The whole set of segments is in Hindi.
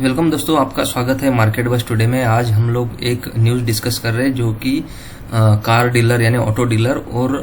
वेलकम दोस्तों, आपका स्वागत है मार्केट बस टुडे में। आज हम लोग एक न्यूज डिस्कस कर रहे हैं जो कि कार डीलर यानी ऑटो डीलर और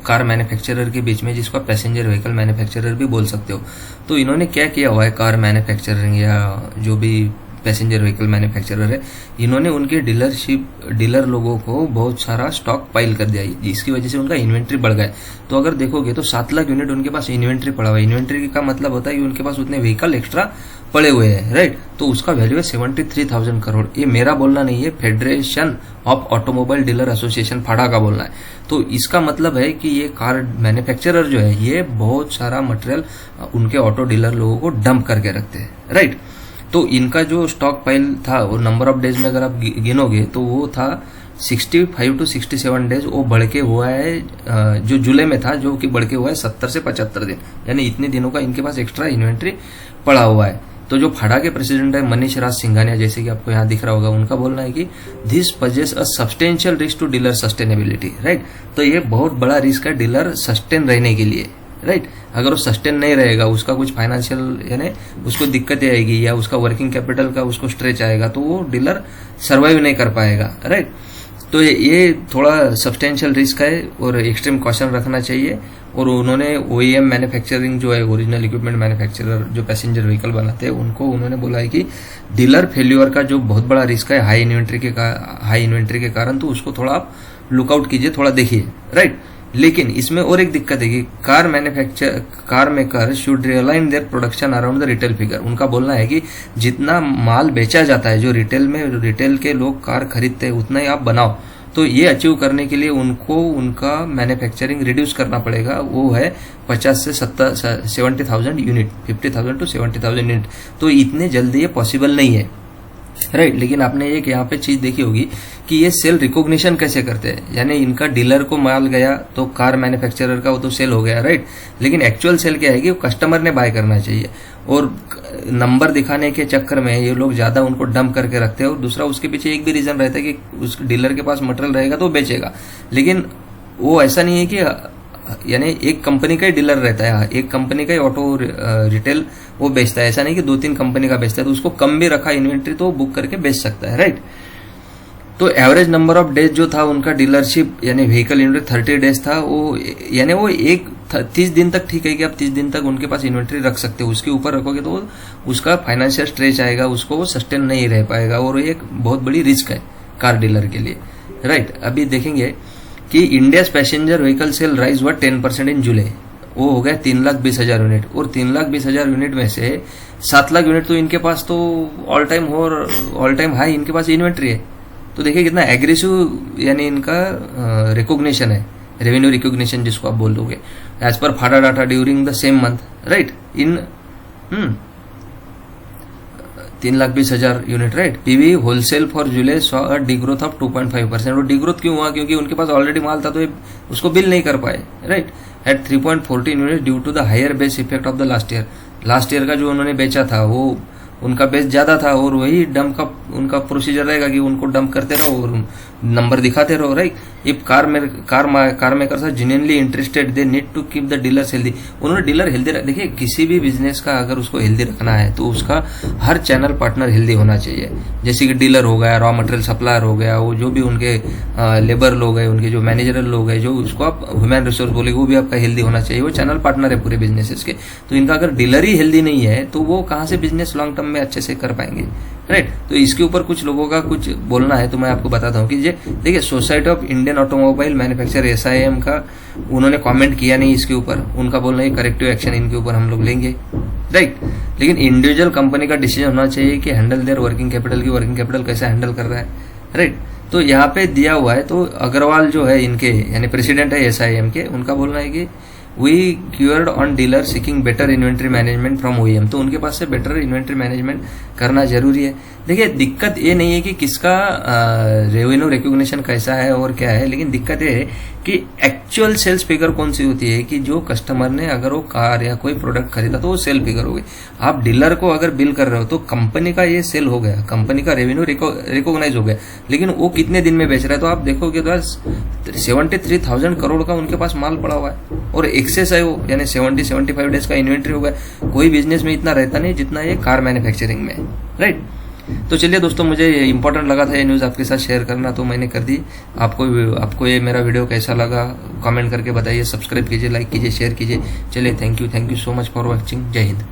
कार मैन्युफैक्चरर के बीच में, जिसको पैसेंजर व्हीकल मैन्युफैक्चरर भी बोल सकते हो। तो इन्होंने क्या किया हुआ है, कार मैन्युफैक्चरर या जो भी पैसेंजर व्हीकल मैन्युफैक्चरर है, इन्होंने उनके डीलर लोगों को बहुत सारा स्टॉक पाइल कर दिया, जिसकी वजह से उनका इन्वेंट्री बढ़ गया। तो अगर देखोगे तो 7 लाख यूनिट उनके पास इन्वेंट्री पड़ा हुआ है। इन्वेंट्री का मतलब होता है कि उनके पास उतने व्हीकल एक्स्ट्रा पड़े हुए हैं, राइट। तो उसका वैल्यू है 73,000 करोड़। ये मेरा बोलना नहीं है, federation of automobile dealer association FADA का बोलना है। तो इसका मतलब है कि ये कार मैन्युफैक्चरर जो है, ये बहुत सारा मटेरियल उनके ऑटो डीलर लोगों को डंप करके रखते हैं, राइट। तो इनका जो स्टॉक पाइल था वो नंबर ऑफ डेज में अगर आप गिनोगे तो वो था 65 to 67 डेज। वो बढ़ के हुआ है जो जुलाई में था, जो कि बढ़ के हुआ है 70 से 75 दिन, यानी इतने दिनों का इनके पास एक्स्ट्रा इन्वेंट्री पड़ा हुआ है। तो जो फाड़ा के प्रेसिडेंट है मनीष राज सिंघानिया, जैसे कि आपको यहाँ दिख रहा होगा, उनका बोलना है कि this poses a substantial risk to dealer sustainability, right. तो ये बहुत बड़ा रिस्क है डीलर सस्टेन रहने के लिए, राइट। अगर वो सस्टेन नहीं रहेगा, उसका कुछ फाइनेंशियल यानी उसको दिक्कतें आएगी या उसका वर्किंग कैपिटल का उसको स्ट्रेच आएगा, तो वो डीलर सर्वाइव नहीं कर पाएगा, राइट। तो ये थोड़ा सब्सटेंशियल रिस्क है और एक्सट्रीम कॉशन रखना चाहिए। और उन्होंने ओईएम मैन्युफैक्चरिंग जो है, ओरिजिनल इक्विपमेंट मैन्युफैक्चरर जो पैसेंजर व्हीकल बनाते हैं, उनको उन्होंने बोला है कि डीलर फेल्यूर का जो बहुत बड़ा रिस्क है हाई इन्वेंट्री के कारण, तो उसको थोड़ा आप लुकआउट कीजिए, थोड़ा देखिए, राइट। लेकिन इसमें और एक दिक्कत है कि car maker should realign their production around the retail figure. उनका बोलना है कि जितना माल बेचा जाता है, जो रिटेल के लोग कार खरीदते हैं, उतना ही आप बनाओ। तो ये अचीव करने के लिए उनको उनका मैन्युफैक्चरिंग रिड्यूस करना पड़ेगा। वो है 50 से 70,000 यूनिट, 50,000 to 70,000 यूनिट। तो इतने जल्दी ये पॉसिबल नहीं है, राइट। लेकिन आपने एक यहाँ पे चीज देखी होगी कि ये सेल रिकॉग्निशन कैसे करते हैं, यानी इनका डीलर को माल गया तो कार मैन्युफैक्चरर का वो तो सेल हो गया, राइट। लेकिन एक्चुअल सेल क्या है कि कस्टमर ने बाय करना चाहिए, और नंबर दिखाने के चक्कर में ये लोग ज्यादा उनको डंप करके रखते हैं। और दूसरा उसके पीछे एक भी रीजन रहता है कि उस डीलर के पास मटेरियल रहेगा तो बेचेगा। लेकिन वो ऐसा नहीं है कि यानी एक कंपनी का ही डीलर रहता है, एक कंपनी का ही ऑटो रिटेल वो बेचता है। ऐसा नहीं कि 2-3 कंपनी का बेचता है, तो उसको कम भी रखा इन्वेंट्री तो बुक करके बेच सकता है, राइट। तो एवरेज नंबर ऑफ डेज जो था उनका डीलरशिप यानी व्हीकल इन्वेंट्री 30 डेज था। वो यानी वो 30 दिन तक ठीक है कि आप 30 दिन तक उनके पास इन्वेंट्री रख सकते हो। उसके ऊपर रखोगे तो उसका फाइनेंशियल स्ट्रेच आएगा, उसको वो सस्टेन नहीं रह पाएगा, और ये एक बहुत बड़ी रिस्क है कार डीलर के लिए, राइट। अभी देखेंगे कि India passenger vehicle sale rise हुआ 10% इन जुलाई। वो हो गया 3,20,000 यूनिट, और 3,20,000 यूनिट में से 7 लाख यूनिट तो इनके पास तो ऑल टाइम हाई इनके पास इन्वेंट्री है। तो देखिए कितना एग्रेसिव यानी इनका रिकॉग्निशन है, रेवेन्यू रिकॉग्निशन जिसको आप बोल दोगे, एज पर FADA data during the same month, right. In 3,20,000 unit, right. PV wholesale for July saw a degrowth of 2.5%। और डिग्रोथ क्यों हुआ? क्योंकि उनके पास ऑलरेडी माल था तो उसको बिल नहीं कर पाए, right. At 3.14 unit due to the higher base effect of the last year का जो उन्होंने बेचा था वो उनका बेस ज्यादा था, और वही डंप का उनका प्रोसीजर रहेगा कि उनको डंप करते रहो और नंबर दिखाते रहो, right. If car makers are genuinely interested they need to keep the dealers healthy. उन्होंने डीलर हेल्दी देखिए, किसी भी बिजनेस का अगर उसको हेल्दी रखना है तो उसका हर चैनल पार्टनर हेल्दी होना चाहिए। जैसे कि डीलर हो गया, रॉ मटेरियल सप्लायर हो गया, वो जो भी उनके लेबर लोग है, उनके जो मैनेजरल लोग है, जो उसको आप ह्यूमन रिसोर्स बोलेगे, वो भी आपका हेल्दी होना चाहिए। वो चैनल पार्टनर है पूरे बिजनेसेस के। तो इनका अगर डीलर ही हेल्दी नहीं है तो वो कहाँ से बिजनेस लॉन्ग टर्म में अच्छे से कर पाएंगे, राइट। तो इसके ऊपर कुछ लोगों का कुछ बोलना है, तो मैं आपको बताता हूँ कि देखिए society of Indian automobile manufacture SIM का उन्होंने कमेंट किया नहीं इसके ऊपर। उनका बोलना है करेक्टिव एक्शन इनके ऊपर हम लोग लेंगे, राइट। लेकिन इंडिविजुअल कंपनी का डिसीजन होना चाहिए कि हैंडल देयर वर्किंग कैपिटल कैसे हैंडल कर रहा है, राइट। तो यहाँ पे दिया हुआ है। तो अग्रवाल जो है इनके यानी प्रेसिडेंट है SIM के, उनका बोलना है कि we cured on dealer seeking better inventory management from OEM। तो उनके पास से बेटर इन्वेंट्री मैनेजमेंट करना जरूरी है। देखिए दिक्कत ये नहीं है कि किसका रेवेन्यू रिकॉग्निशन कैसा है और क्या है, लेकिन दिक्कत ये है कि एक्चुअल सेल्स फिगर कौन सी होती है, कि जो कस्टमर ने अगर वो कार या कोई प्रोडक्ट खरीदा तो वो सेल फिगर हो गई। आप डीलर को अगर बिल कर रहे हो तो कंपनी का ये सेल हो गया, कंपनी का रेवेन्यू रिकॉग्नाइज हो गया, लेकिन वो कितने दिन में बेच रहा है। तो आप देखोगे तो 73,000 करोड़ का उनके पास माल पड़ा हुआ है, और एक्सेस है वो, यानी 70-75 डेज का इन्वेंट्री हो गया। कोई बिजनेस में इतना रहता नहीं जितना ये कार मैन्युफैक्चरिंग में। राइट। तो चलिए दोस्तों, मुझे इंपॉर्टेंट लगा था ये न्यूज़ आपके साथ शेयर करना, तो मैंने कर दी। आपको ये मेरा वीडियो कैसा लगा कमेंट करके बताइए, सब्सक्राइब कीजिए, लाइक कीजिए, शेयर कीजिए। चलिए, thank you so much for watching. जय हिंद।